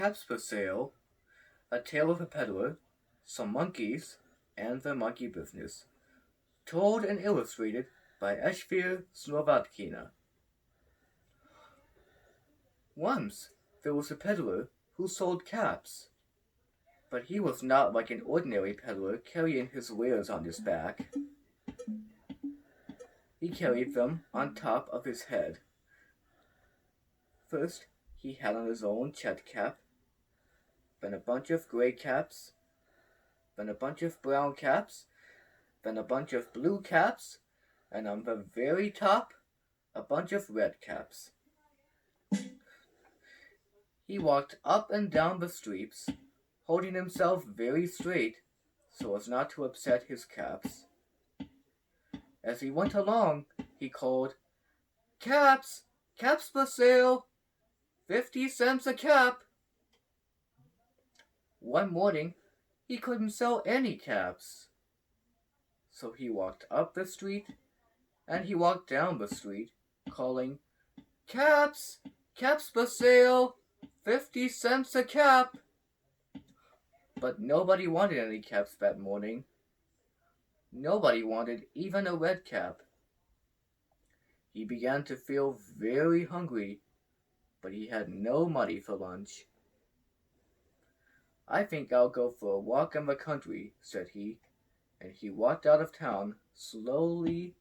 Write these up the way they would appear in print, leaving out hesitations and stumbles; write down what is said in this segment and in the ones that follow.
caps for sale, a tale of a peddler, some monkeys, and the monkey business. Told and illustrated by Esphyr Slobodkina. Once there was a peddler who sold caps, but he was not like an ordinary peddler carrying his wares on his back. He carried them on top of his head. First, he had on his own chet cap, then a bunch of gray caps, then a bunch of brown caps, then a bunch of blue caps, and on the very top, a bunch of red caps. He walked up and down the streets, holding himself very straight so as not to upset his caps. As he went along, he called, "Caps! Caps for sale! 50 cents a cap!" One morning, he couldn't sell any caps. So he walked up the street, and he walked down the street, calling, "Caps! Caps for sale! 50 cents a cap!" But nobody wanted any caps that morning. Nobody wanted even a red cap. He began to feel very hungry, but he had no money for lunch. "I think I'll go for a walk in the country," said he, and he walked out of town slowly,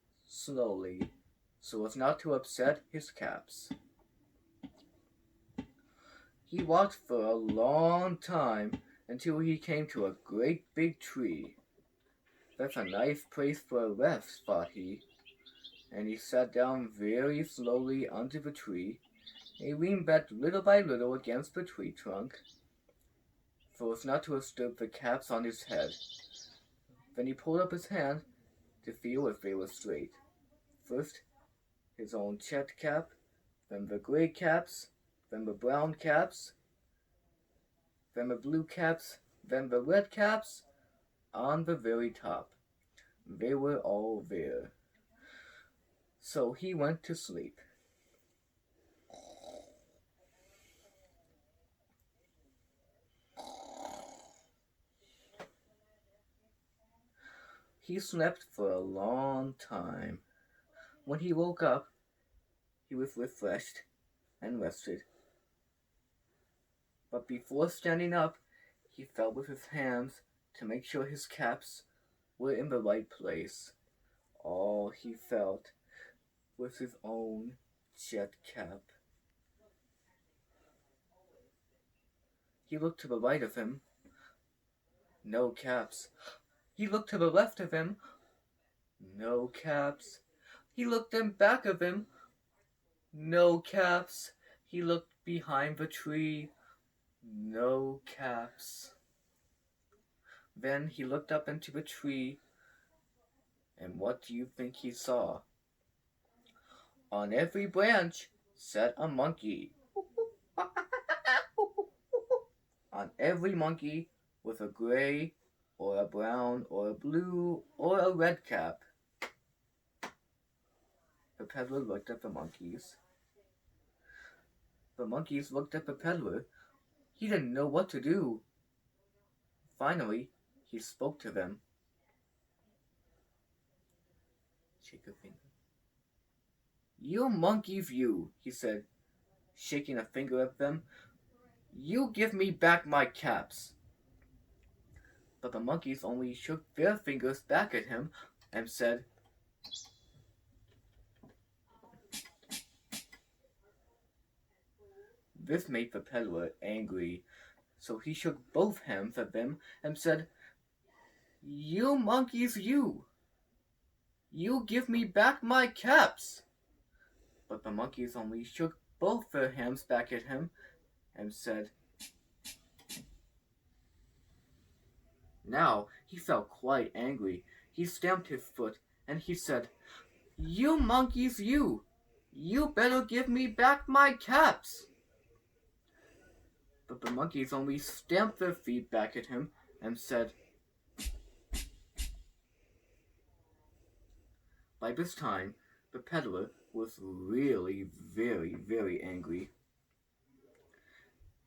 so as not to upset his caps. He walked for a long time until he came to a great big tree. "That's a nice place for a rest," thought he, and he sat down very slowly under the tree. He leaned back little by little against the tree trunk, so as not to disturb the caps on his head. Then he pulled up his hand to feel if they were straight. First, his own chet cap, then the gray caps, then the brown caps, then the blue caps, then the red caps, on the very top. They were all there. So he went to sleep. He slept for a long time. When he woke up, he was refreshed and rested. But before standing up, he felt with his hands to make sure his caps were in the right place. All he felt was his own jet cap. He looked to the right of him. No caps. He looked to the left of him. No caps. He looked in back of him. No caps. He looked behind the tree. No caps. Then he looked up into the tree, and what do you think he saw? On every branch sat a monkey. On every monkey with a gray or a brown or a blue or a red cap. The peddler looked at the monkeys. The monkeys looked at the peddler. He didn't know what to do. Finally, he spoke to them. "Shake a finger." "You monkeys, you," he said, shaking a finger at them. "You give me back my caps." But the monkeys only shook their fingers back at him and said, This made the peddler angry, so he shook both hands at them and said, "You monkeys, you! You give me back my caps!" But the monkeys only shook both their hands back at him and said, Now he felt quite angry. He stamped his foot and he said, "You monkeys, you! You better give me back my caps!" But the monkeys only stamped their feet back at him and said, By this time, the peddler was really very, very angry.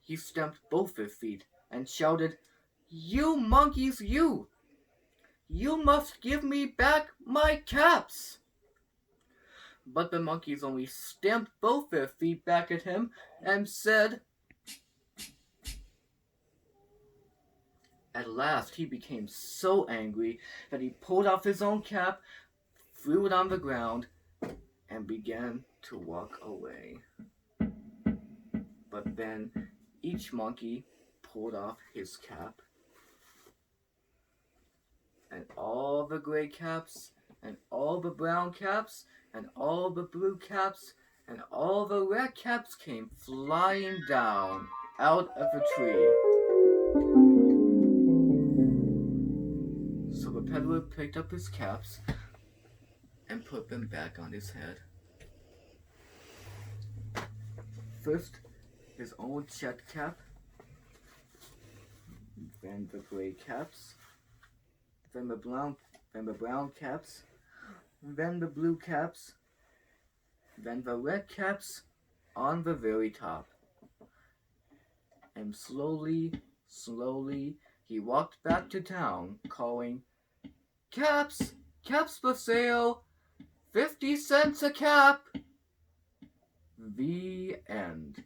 he stamped both their feet and shouted, "You monkeys, you! You must give me back my caps!" But the monkeys only stamped both their feet back at him and said, At last he became so angry that he pulled off his own cap, threw it on the ground, and began to walk away. But then each monkey pulled off his cap, and all the gray caps, and all the brown caps, and all the blue caps, and all the red caps came flying down out of the tree. So the peddler picked up his caps and put them back on his head. First, his own checked cap, then the gray caps, then the brown caps, then the blue caps, then the red caps on the very top. And slowly, he walked back to town, calling, "Caps! Caps for sale! 50 cents a cap!" The end.